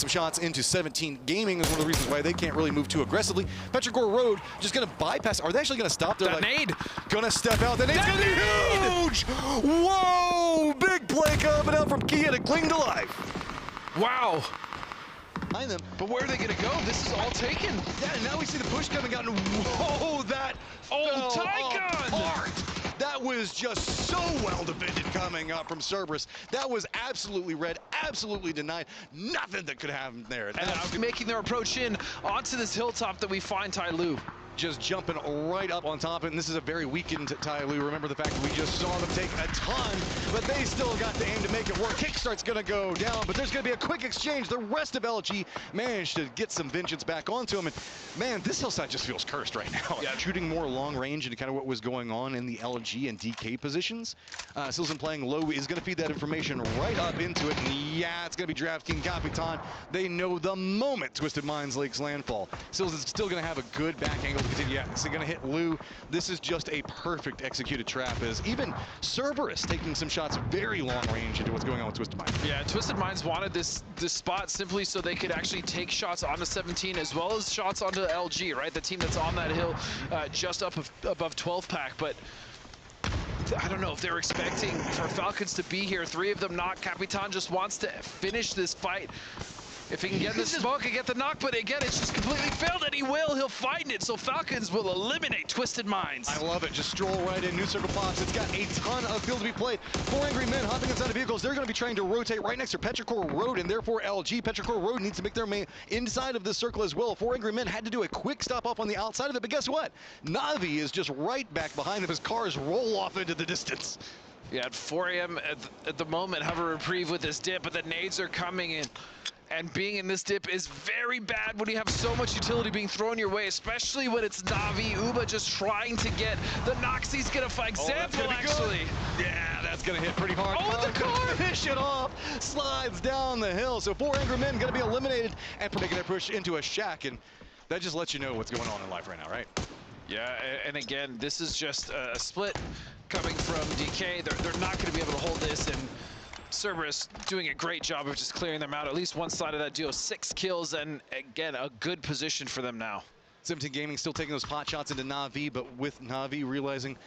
Some shots into 17 Gaming is one of the reasons why they can't really move too aggressively. Petrichor Road just going to bypass. Are they actually going to stop? They're that nade. Going to step out. That nade's going to be huge! Whoa! Big play coming out from Kia to cling to life. Wow. Behind them. But where are they going to go? This is all taken. Yeah, and now we see the push coming out, and whoa, that Oh, Tygon! apart. That was just so well defended coming up from Cerberus. That was absolutely read, absolutely denied. Nothing that could happen there. And making their approach in onto this hilltop that we find Tai Lu. Just jumping right up on top of it, and this is a very weakened Tai Lu. Remember the fact that we just saw them take a ton, but they still got the aim to make it work. Kickstart's gonna go down, but there's gonna be a quick exchange. The rest of LG managed to get some vengeance back onto him, and man, this hillside just feels cursed right now. Yeah. Shooting more long range into kind of what was going on in the LG and DK positions. Silson playing low is gonna feed that information right up into it, and yeah, it's gonna be DraftKings Capitan. They know the moment Twisted Minds Lake's landfall. Silson's still gonna have a good back angle. Yeah, so gonna hit Lu. This is just a perfect executed trap, as even Cerberus taking some shots very long range into what's going on with Twisted Minds. Yeah, Twisted Minds wanted this spot simply so they could actually take shots onto 17 as well as shots onto LG, right? The team that's on that hill just up above 12 pack, but I don't know if they're expecting for Falcons to be here. 3 of them knock. Capitan just wants to finish this fight. If he can get the smoke and get the knock, but again, it's just completely failed, and he will. He'll find it, so Falcons will eliminate Twisted Minds. I love it. Just stroll right in. New circle pops. It's got a ton of field to be played. 4 angry men hopping inside of vehicles. They're going to be trying to rotate right next to Petrichor Road, and therefore LG. Petrichor Road needs to make their main inside of this circle as well. 4 angry men had to do a quick stop off on the outside of it, but guess what? Navi is just right back behind them as cars roll off into the distance. Yeah, at 4 a.m. at the moment, have a reprieve with this dip, but the nades are coming in. And being in this dip is very bad when you have so much utility being thrown your way, especially when it's Navi. Uba just trying to get the knocks. He's gonna find Example, actually. Yeah, that's gonna hit pretty hard. Oh, the car! Fish it off, slides down the hill. So 4 angry men gonna be eliminated and making their push into a shack, and that just lets you know what's going on in life right now, right? Yeah, and again, this is just a split coming from DK. They're not gonna be able to hold this, and Cerberus doing a great job of just clearing them out. At least one side of that duo, 6 kills, and again, a good position for them now. 17 Gaming still taking those pot shots into Navi, but with Navi realizing,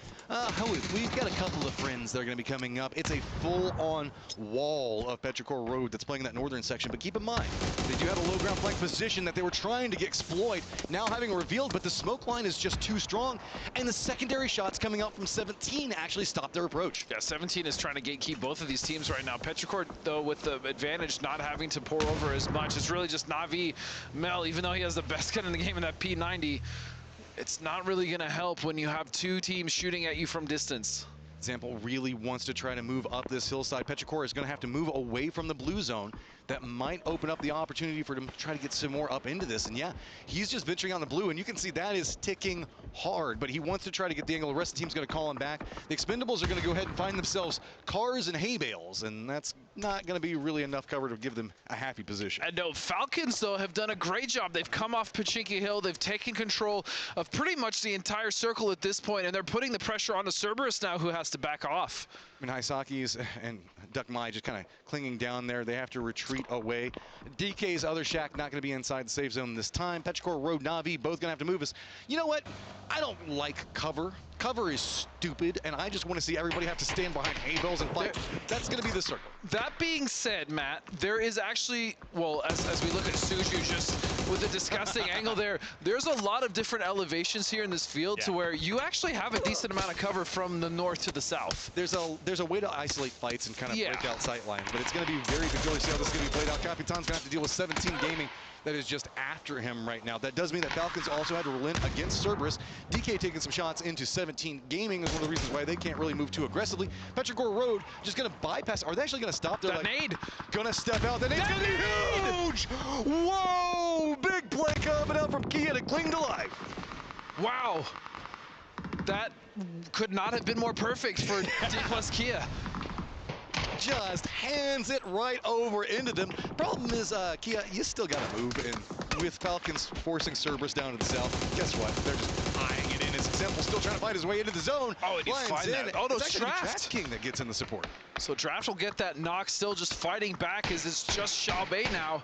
we've got a couple of friends that are going to be coming up. It's a full-on wall of Petrichor Road that's playing that northern section, but keep in mind, they do have a low ground flank position that they were trying to exploit, now having revealed, but the smoke line is just too strong, and the secondary shots coming out from 17 actually stopped their approach. Yeah, 17 is trying to gatekeep both of these teams right now. Petrichor, though, with the advantage, not having to pour over as much. It's really just Navi, Mel, even though he has the best gun in the game in that P90, it's not really going to help when you have 2 teams shooting at you from distance. Example really wants to try to move up this hillside. Petrichor is going to have to move away from the blue zone. That might open up the opportunity for him to try to get some more up into this. And yeah, he's just venturing on the blue, and you can see that is ticking hard, but he wants to try to get the angle. The rest of the team's going to call him back. The Expendables are going to go ahead and find themselves cars and hay bales, and that's not going to be really enough cover to give them a happy position. And no, Falcons, though, have done a great job. They've come off Pachinki Hill. They've taken control of pretty much the entire circle at this point, and they're putting the pressure on the Cerberus now, who has to back off. I mean, Haisaki's and Duck Mai just kind of clinging down there. They have to retreat away. DK's other shack not going to be inside the safe zone this time. Petrichor Road, Navi, both going to have to move us. You know what? I don't like cover. Cover is stupid, and I just want to see everybody have to stand behind hay bales and fight. That's going to be the circle. That being said, Matt, there is actually, well, as we look at Suju just with a disgusting angle there, there's a lot of different elevations here in this field to where you actually have a decent amount of cover from the north to the south. There's a way to isolate fights and kind of break out sight lines, but it's going to be very good. Really see how this is going to be played out. Capitan's going to have to deal with 17 Gaming that is just after him right now. That does mean that Falcons also had to relent against Cerberus. DK taking some shots into 17 Gaming is one of the reasons why they can't really move too aggressively. Petrichor Road just going to bypass. Are they actually going to stop? They're that nade. Going to step out. That nade's going to be huge! Whoa! Big play coming out from Kia to cling to life. Wow. That could not have been more perfect for D plus Kia. Just hands it right over into them. Problem is, Kia, you still got to move, and with Falcons forcing Cerberus down to the south, guess what? They're just eyeing it in. His Example still trying to find his way into the zone. Oh, and he finds that. Oh, no, it's actually Draft. DraftKings that gets in the support. So Draft will get that knock, still just fighting back as it's just Xiaobei now.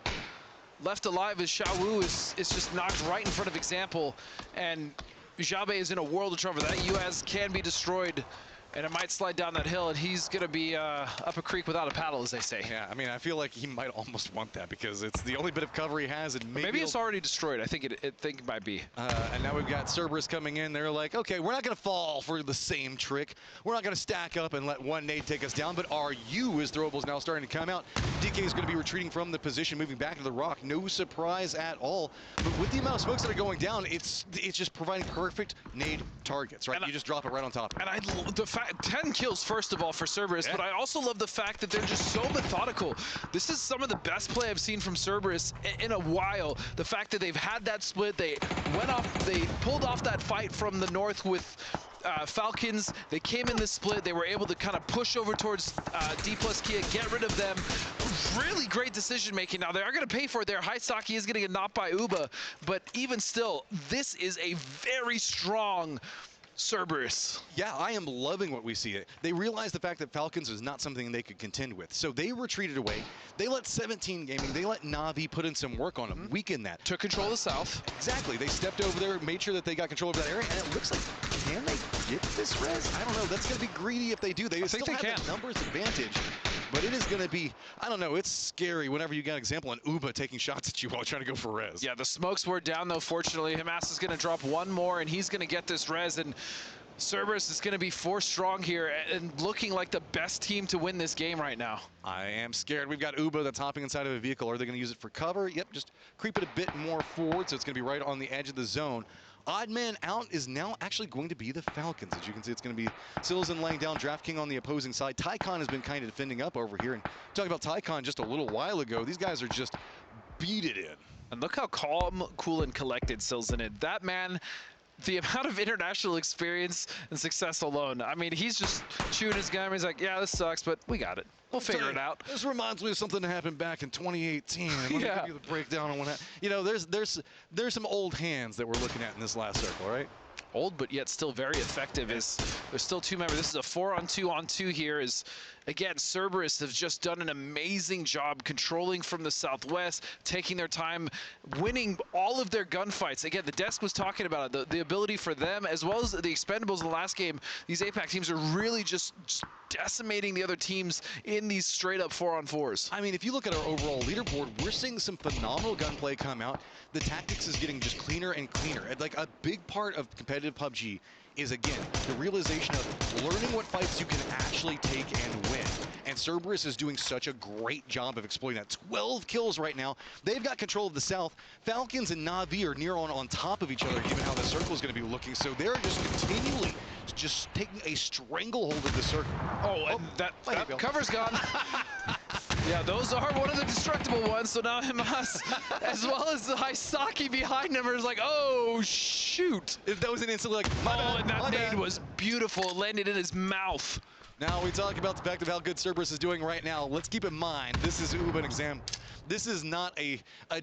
left alive as Xiaowu is just knocked right in front of Example, and Xiaobe is in a world of trouble. That UAZ can be destroyed, and it might slide down that hill, and he's going to be up a creek without a paddle, as they say. Yeah, I mean, I feel like he might almost want that because it's the only bit of cover he has. And maybe it's already destroyed. I think it might be. And now we've got Cerberus coming in. They're like, okay, we're not going to fall for the same trick. We're not going to stack up and let one nade take us down. But our U as throwables now starting to come out. DK is going to be retreating from the position, moving back to the rock. No surprise at all. But with the amount of smokes that are going down, it's just providing perfect nade targets, right? And you just drop it right on top. And the fact 10 kills first of all for Cerberus, but I also love the fact that they're just so methodical. This is some of the best play I've seen from Cerberus in a while. The fact that they've had that split, they pulled off that fight from the north with Falcons. They came in this split. They were able to kind of push over towards D plus Kia, get rid of them. Really great decision making. Now they are going to pay for it there. Haisaki is going to get knocked by Uba, but even still, this is a very strong Cerberus. Yeah, I am loving what we see. They realized the fact that Falcons was not something they could contend with. So they retreated away. They let 17 Gaming, they let Na'Vi put in some work on them, weaken that. Took control of the south. Exactly. They stepped over there, made sure that they got control of that area, and it looks like, can they get this res? I don't know. That's going to be greedy if they do. They still have that numbers advantage. But it is going to be, I don't know, it's scary whenever you got an example on Uba taking shots at you while trying to go for res. Yeah, the smokes were down, though, fortunately. Hamas is going to drop one more, and he's going to get this res, and Cerberus is going to be 4 strong here and looking like the best team to win this game right now. I am scared. We've got Uba that's hopping inside of a vehicle. Are they going to use it for cover? Yep, just creep it a bit more forward, so it's going to be right on the edge of the zone. Odd man out is now actually going to be the Falcons. As you can see, it's going to be Silzen laying down, DraftKing on the opposing side. Tycon has been kind of defending up over here. And talking about Tycon just a little while ago, these guys are just beat it in. And look how calm, cool, and collected Silzen is. That man, the amount of international experience and success alone. I mean, he's just chewing his gum. He's like, yeah, this sucks, but we got it. We'll figure it out. This reminds me of something that happened back in 2018. Let me give you the breakdown on what happened. You know, there's some old hands that we're looking at in this last circle, right? Old, but yet still very effective. There's still 2 members. This is a 4-on-2 here. Again, Cerberus have just done an amazing job controlling from the southwest, taking their time, winning all of their gunfights. Again, the desk was talking about it, the ability for them, as well as the expendables in the last game. These APAC teams are really just decimating the other teams in these straight-up 4-on-4s. I mean, if you look at our overall leaderboard, we're seeing some phenomenal gunplay come out. The tactics is getting just cleaner and cleaner. Like, a big part of competitive PUBG is, again, the realization of learning what fights you can actually take and win. And Cerberus is doing such a great job of exploiting that. 12 kills right now. They've got control of the south. Falcons and Na'Vi are near on top of each other, given how the circle is going to be looking. So they're just continually just taking a stranglehold of the circle. Oh, and that cover's gone. Yeah, those are one of the destructible ones. So now Hamas, as well as the Haisaki behind him, is like, oh, shoot. That was an instant like, and that nade was beautiful. It landed in his mouth. Now we talk about the fact of how good Cerberus is doing right now. Let's keep in mind, this is Uba and Exam. This is not a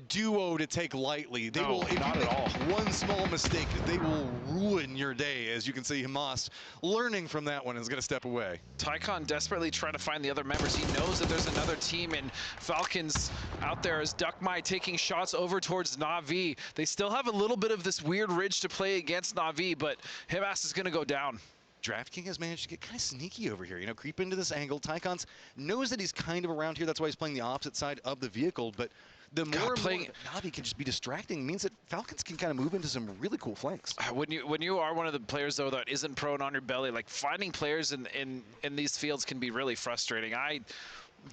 duo to take lightly. They will, if not you at all. One small mistake, they will ruin your day. As you can see, Hamas learning from that one is going to step away. Tycon desperately trying to find the other members. He knows that there's another team, and Falcons out there as Duckmai taking shots over towards Na'Vi. They still have a little bit of this weird ridge to play against Na'Vi, but Hibas is going to go down. DraftKing has managed to get kind of sneaky over here, you know, creep into this angle. Tycons knows that he's kind of around here. That's why he's playing the opposite side of the vehicle. But the more Na'Vi can just be distracting means that Falcons can kind of move into some really cool flanks. When you are one of the players, though, that isn't prone on your belly, like finding players in these fields can be really frustrating. I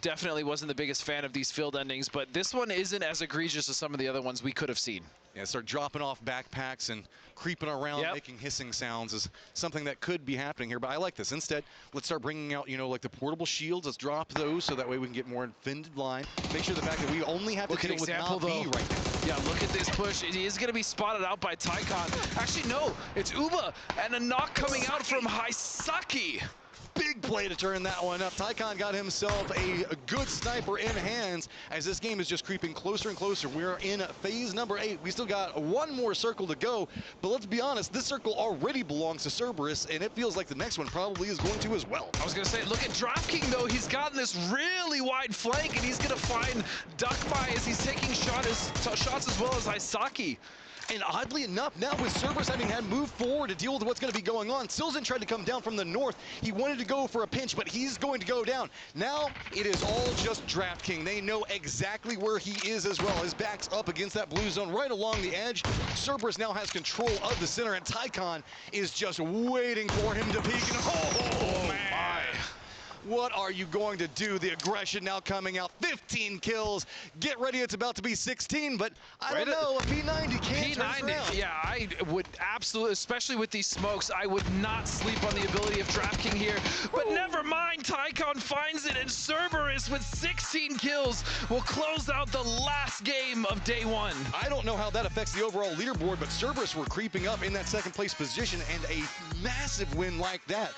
definitely wasn't the biggest fan of these field endings, but this one isn't as egregious as some of the other ones we could have seen. Yeah, start dropping off backpacks and creeping around, making hissing sounds is something that could be happening here. But I like this. Instead, let's start bringing out, you know, like the portable shields. Let's drop those so that way we can get more defended line. Make sure the fact that we only have to deal with Na'Vi right now. Yeah, look at this push. He is going to be spotted out by Tycon. Actually, no, it's Uba and a knock coming out from Haisaki. big play to turn that one up. Tycon got himself a good sniper in hands as this game is just creeping closer and closer. We're in phase number 8. We still got one more circle to go, but let's be honest, this circle already belongs to Cerberus, and it feels like the next one probably is going to as well. I was going to say, look at DraftKings, though. He's gotten this really wide flank, and he's going to find Duck by as he's taking shots as well as Isaki. And oddly enough, now with Cerberus having had moved forward to deal with what's going to be going on, Silzen tried to come down from the north. He wanted to go for a pinch, but he's going to go down. Now it is all just DraftKings. They know exactly where he is as well. His back's up against that blue zone right along the edge. Cerberus now has control of the center, and Tycon is just waiting for him to peek. And oh man. What are you going to do? The aggression now coming out. 15 kills. Get ready, it's about to be 16, but I don't know. A P90 can't turn around. Yeah, I would absolutely, especially with these smokes, I would not sleep on the ability of DraftKings here. But never mind, Tycon finds it, and Cerberus with 16 kills will close out the last game of day 1. I don't know how that affects the overall leaderboard, but Cerberus were creeping up in that second place position, and a massive win like that